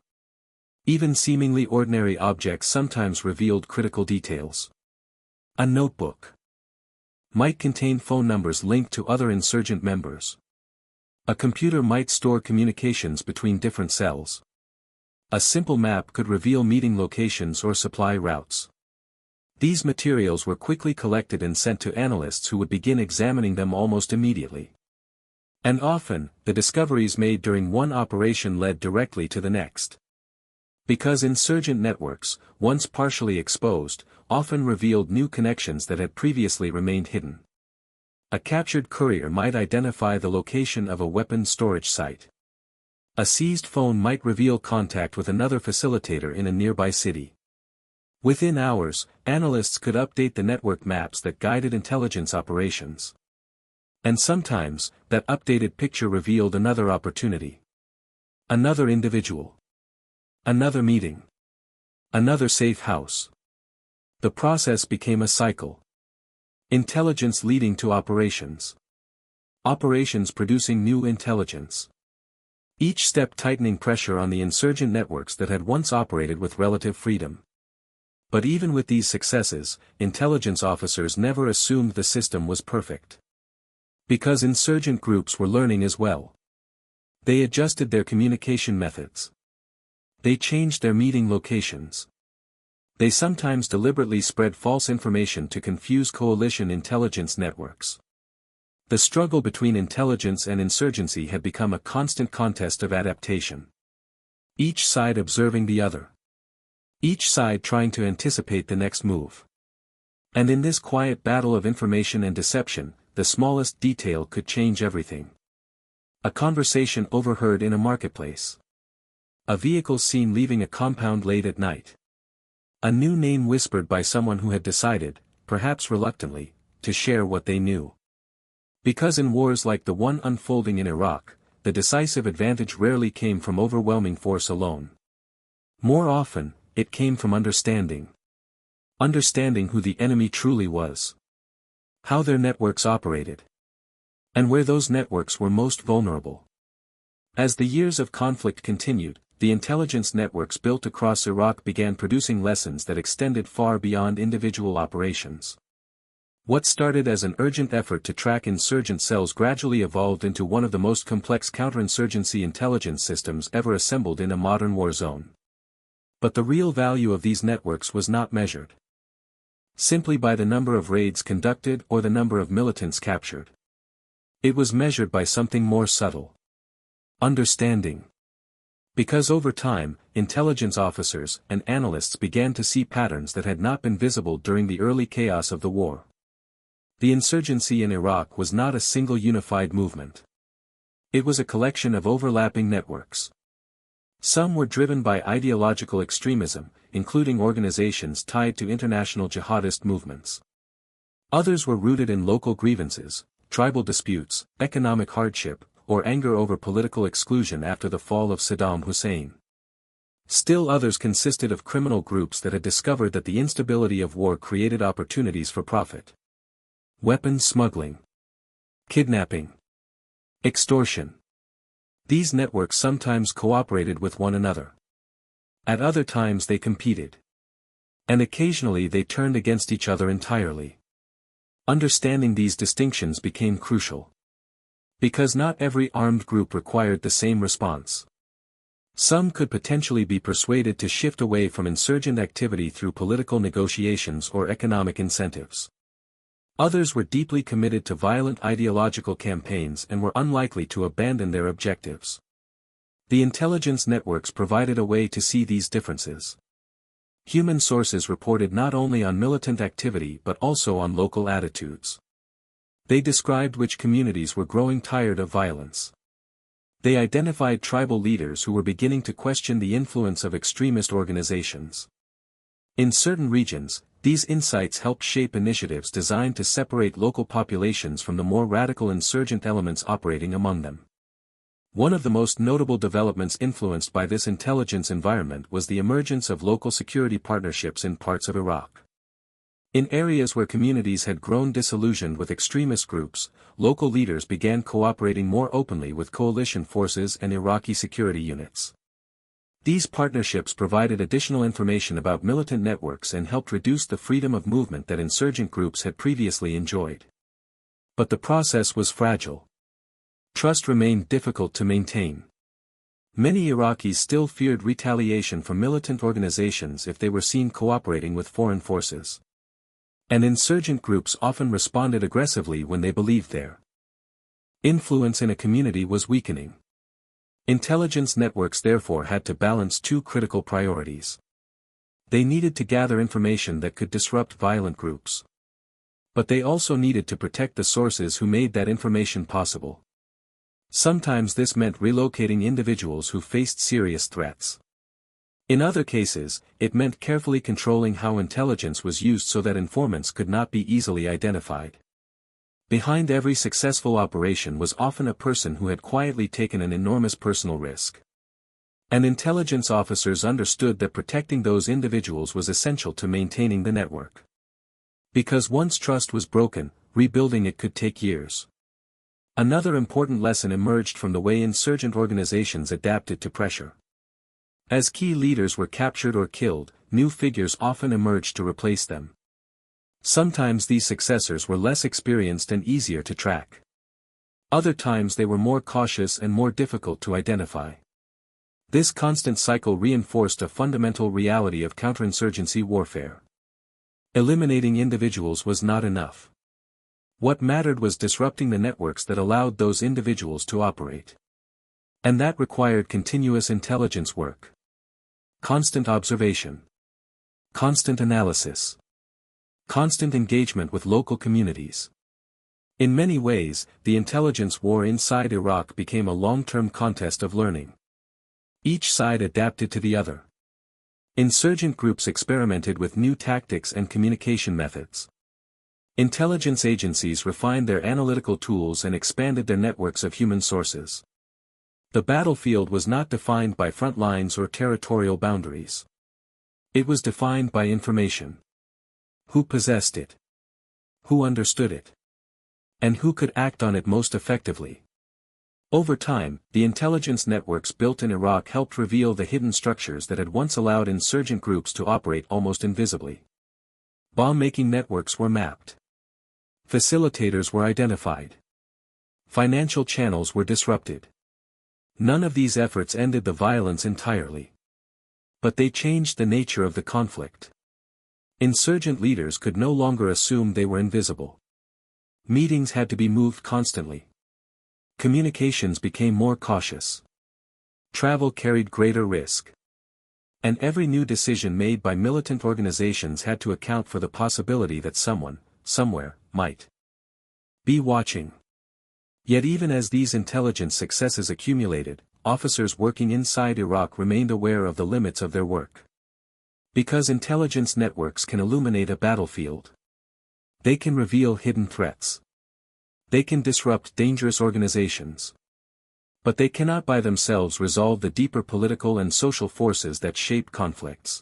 Even seemingly ordinary objects sometimes revealed critical details. A notebook might contain phone numbers linked to other insurgent members. A computer might store communications between different cells. A simple map could reveal meeting locations or supply routes. These materials were quickly collected and sent to analysts who would begin examining them almost immediately. And often, the discoveries made during one operation led directly to the next. Because insurgent networks, once partially exposed, often revealed new connections that had previously remained hidden. A captured courier might identify the location of a weapons storage site. A seized phone might reveal contact with another facilitator in a nearby city. Within hours, analysts could update the network maps that guided intelligence operations. And sometimes, that updated picture revealed another opportunity. Another individual. Another meeting. Another safe house. The process became a cycle. Intelligence leading to operations. Operations producing new intelligence. Each step tightening pressure on the insurgent networks that had once operated with relative freedom. But even with these successes, intelligence officers never assumed the system was perfect. Because insurgent groups were learning as well. They adjusted their communication methods. They changed their meeting locations. They sometimes deliberately spread false information to confuse coalition intelligence networks. The struggle between intelligence and insurgency had become a constant contest of adaptation. Each side observing the other. Each side trying to anticipate the next move. And in this quiet battle of information and deception, the smallest detail could change everything. A conversation overheard in a marketplace. A vehicle seen leaving a compound late at night. A new name whispered by someone who had decided, perhaps reluctantly, to share what they knew. Because in wars like the one unfolding in Iraq, the decisive advantage rarely came from overwhelming force alone. More often, it came from understanding. Understanding who the enemy truly was. How their networks operated. And where those networks were most vulnerable. As the years of conflict continued, the intelligence networks built across Iraq began producing lessons that extended far beyond individual operations. What started as an urgent effort to track insurgent cells gradually evolved into one of the most complex counterinsurgency intelligence systems ever assembled in a modern war zone. But the real value of these networks was not measured simply by the number of raids conducted or the number of militants captured. It was measured by something more subtle. Understanding. Because over time, intelligence officers and analysts began to see patterns that had not been visible during the early chaos of the war. The insurgency in Iraq was not a single unified movement. It was a collection of overlapping networks. Some were driven by ideological extremism, including organizations tied to international jihadist movements. Others were rooted in local grievances, tribal disputes, economic hardship, or anger over political exclusion after the fall of Saddam Hussein. Still others consisted of criminal groups that had discovered that the instability of war created opportunities for profit. Weapons smuggling. Kidnapping. Extortion. These networks sometimes cooperated with one another. At other times they competed. And occasionally they turned against each other entirely. Understanding these distinctions became crucial. Because not every armed group required the same response. Some could potentially be persuaded to shift away from insurgent activity through political negotiations or economic incentives. Others were deeply committed to violent ideological campaigns and were unlikely to abandon their objectives. The intelligence networks provided a way to see these differences. Human sources reported not only on militant activity but also on local attitudes. They described which communities were growing tired of violence. They identified tribal leaders who were beginning to question the influence of extremist organizations. In certain regions, these insights helped shape initiatives designed to separate local populations from the more radical insurgent elements operating among them. One of the most notable developments influenced by this intelligence environment was the emergence of local security partnerships in parts of Iraq. In areas where communities had grown disillusioned with extremist groups, local leaders began cooperating more openly with coalition forces and Iraqi security units. These partnerships provided additional information about militant networks and helped reduce the freedom of movement that insurgent groups had previously enjoyed. But the process was fragile. Trust remained difficult to maintain. Many Iraqis still feared retaliation from militant organizations if they were seen cooperating with foreign forces. And insurgent groups often responded aggressively when they believed their influence in a community was weakening. Intelligence networks therefore had to balance two critical priorities. They needed to gather information that could disrupt violent groups. But they also needed to protect the sources who made that information possible. Sometimes this meant relocating individuals who faced serious threats. In other cases, it meant carefully controlling how intelligence was used so that informants could not be easily identified. Behind every successful operation was often a person who had quietly taken an enormous personal risk. And intelligence officers understood that protecting those individuals was essential to maintaining the network. Because once trust was broken, rebuilding it could take years. Another important lesson emerged from the way insurgent organizations adapted to pressure. As key leaders were captured or killed, new figures often emerged to replace them. Sometimes these successors were less experienced and easier to track. Other times they were more cautious and more difficult to identify. This constant cycle reinforced a fundamental reality of counterinsurgency warfare. Eliminating individuals was not enough. What mattered was disrupting the networks that allowed those individuals to operate. And that required continuous intelligence work. Constant observation. Constant analysis. Constant engagement with local communities. In many ways, the intelligence war inside Iraq became a long-term contest of learning. Each side adapted to the other. Insurgent groups experimented with new tactics and communication methods. Intelligence agencies refined their analytical tools and expanded their networks of human sources. The battlefield was not defined by front lines or territorial boundaries. It was defined by information. Who possessed it? Who understood it? And who could act on it most effectively? Over time, the intelligence networks built in Iraq helped reveal the hidden structures that had once allowed insurgent groups to operate almost invisibly. Bomb-making networks were mapped. Facilitators were identified. Financial channels were disrupted. None of these efforts ended the violence entirely. But they changed the nature of the conflict. Insurgent leaders could no longer assume they were invisible. Meetings had to be moved constantly. Communications became more cautious. Travel carried greater risk. And every new decision made by militant organizations had to account for the possibility that someone, somewhere, might be watching. Yet even as these intelligence successes accumulated, officers working inside Iraq remained aware of the limits of their work. Because intelligence networks can illuminate a battlefield. They can reveal hidden threats. They can disrupt dangerous organizations. But they cannot by themselves resolve the deeper political and social forces that shape conflicts.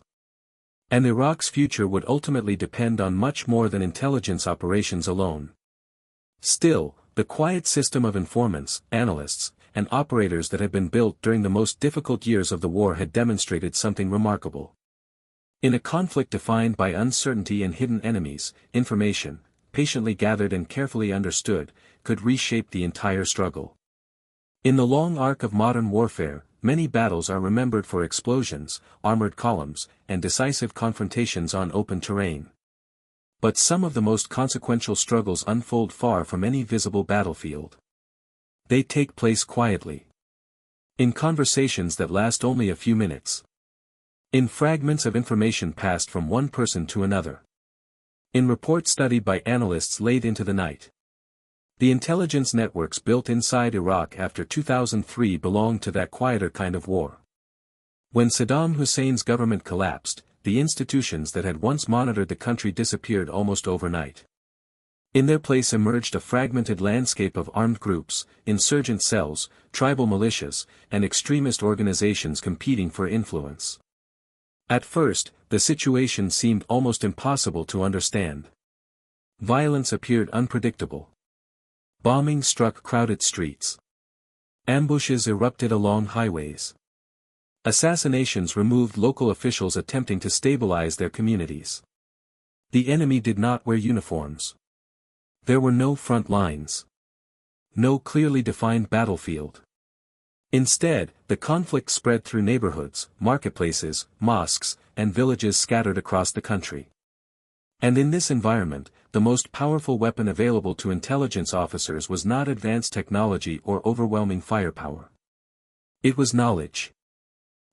And Iraq's future would ultimately depend on much more than intelligence operations alone. Still, the quiet system of informants, analysts, and operators that had been built during the most difficult years of the war had demonstrated something remarkable. In a conflict defined by uncertainty and hidden enemies, information, patiently gathered and carefully understood, could reshape the entire struggle. In the long arc of modern warfare, many battles are remembered for explosions, armored columns, and decisive confrontations on open terrain. But some of the most consequential struggles unfold far from any visible battlefield. They take place quietly. In conversations that last only a few minutes. In fragments of information passed from one person to another. In reports studied by analysts late into the night. The intelligence networks built inside Iraq after 2003 belonged to that quieter kind of war. When Saddam Hussein's government collapsed, the institutions that had once monitored the country disappeared almost overnight. In their place emerged a fragmented landscape of armed groups, insurgent cells, tribal militias, and extremist organizations competing for influence. At first, the situation seemed almost impossible to understand. Violence appeared unpredictable. Bombing struck crowded streets. Ambushes erupted along highways. Assassinations removed local officials attempting to stabilize their communities. The enemy did not wear uniforms. There were no front lines. No clearly defined battlefield. Instead, the conflict spread through neighborhoods, marketplaces, mosques, and villages scattered across the country. And in this environment, the most powerful weapon available to intelligence officers was not advanced technology or overwhelming firepower. It was knowledge.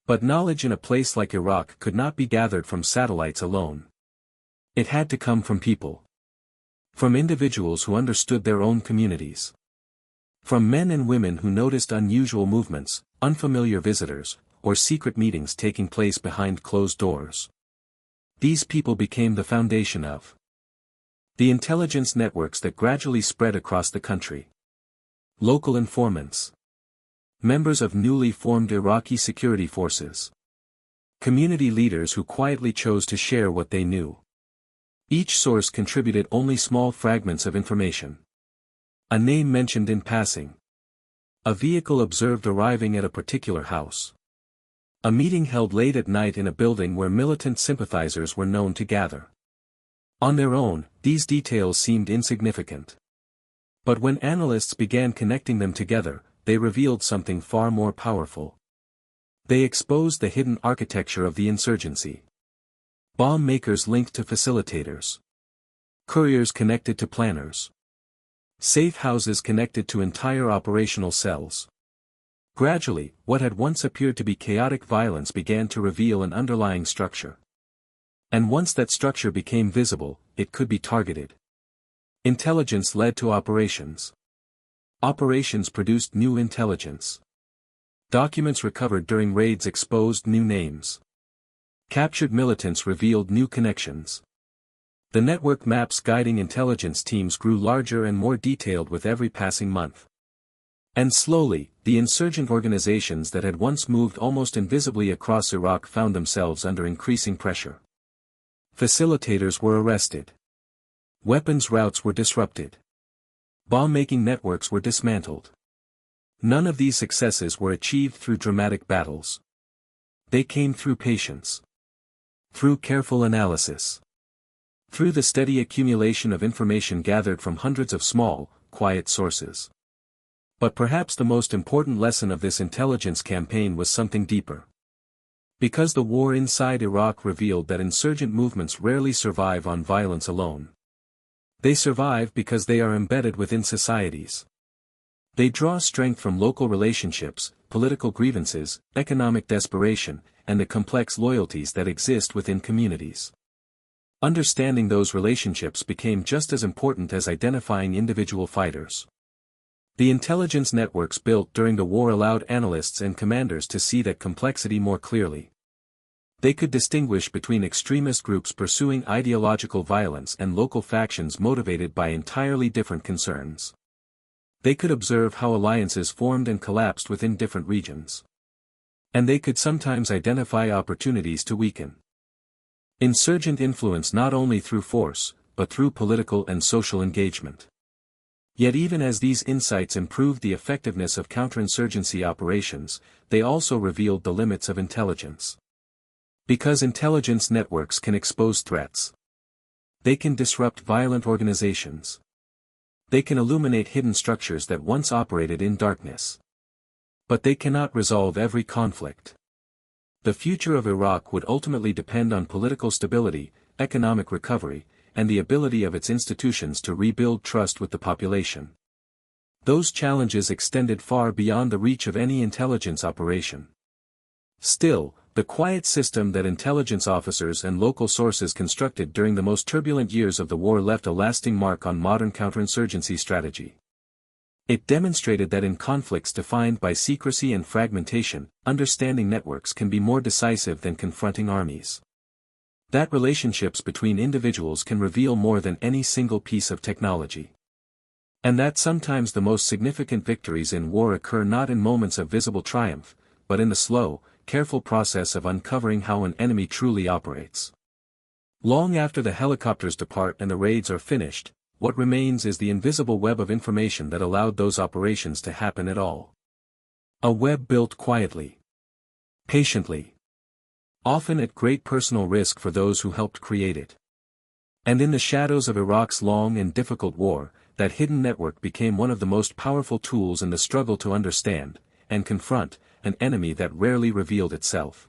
But knowledge in a place like Iraq could not be gathered from satellites alone. It had to come from people. From individuals who understood their own communities. From men and women who noticed unusual movements, unfamiliar visitors, or secret meetings taking place behind closed doors. These people became the foundation of the intelligence networks that gradually spread across the country. Local informants. Members of newly formed Iraqi security forces. Community leaders who quietly chose to share what they knew. Each source contributed only small fragments of information. A name mentioned in passing. A vehicle observed arriving at a particular house. A meeting held late at night in a building where militant sympathizers were known to gather. On their own, these details seemed insignificant. But when analysts began connecting them together, they revealed something far more powerful. They exposed the hidden architecture of the insurgency. Bomb makers linked to facilitators. Couriers connected to planners. Safe houses connected to entire operational cells. Gradually, what had once appeared to be chaotic violence began to reveal an underlying structure. And once that structure became visible, it could be targeted. Intelligence led to operations. Operations produced new intelligence. Documents recovered during raids exposed new names. Captured militants revealed new connections. The network maps guiding intelligence teams grew larger and more detailed with every passing month. And slowly, the insurgent organizations that had once moved almost invisibly across Iraq found themselves under increasing pressure. Facilitators were arrested. Weapons routes were disrupted. Bomb-making networks were dismantled. None of these successes were achieved through dramatic battles. They came through patience. Through careful analysis. Through the steady accumulation of information gathered from hundreds of small, quiet sources. But perhaps the most important lesson of this intelligence campaign was something deeper. Because the war inside Iraq revealed that insurgent movements rarely survive on violence alone. They survive because they are embedded within societies. They draw strength from local relationships, political grievances, economic desperation, and the complex loyalties that exist within communities. Understanding those relationships became just as important as identifying individual fighters. The intelligence networks built during the war allowed analysts and commanders to see that complexity more clearly. They could distinguish between extremist groups pursuing ideological violence and local factions motivated by entirely different concerns. They could observe how alliances formed and collapsed within different regions. And they could sometimes identify opportunities to weaken insurgent influence not only through force, but through political and social engagement. Yet even as these insights improved the effectiveness of counterinsurgency operations, they also revealed the limits of intelligence. Because intelligence networks can expose threats. They can disrupt violent organizations. They can illuminate hidden structures that once operated in darkness. But they cannot resolve every conflict. The future of Iraq would ultimately depend on political stability, economic recovery, and the ability of its institutions to rebuild trust with the population. Those challenges extended far beyond the reach of any intelligence operation. Still, the quiet system that intelligence officers and local sources constructed during the most turbulent years of the war left a lasting mark on modern counterinsurgency strategy. It demonstrated that in conflicts defined by secrecy and fragmentation, understanding networks can be more decisive than confronting armies. That relationships between individuals can reveal more than any single piece of technology. And that sometimes the most significant victories in war occur not in moments of visible triumph, but in the slow, careful process of uncovering how an enemy truly operates. Long after the helicopters depart and the raids are finished, what remains is the invisible web of information that allowed those operations to happen at all. A web built quietly, patiently, often at great personal risk for those who helped create it. And in the shadows of Iraq's long and difficult war, that hidden network became one of the most powerful tools in the struggle to understand, and confront, an enemy that rarely revealed itself.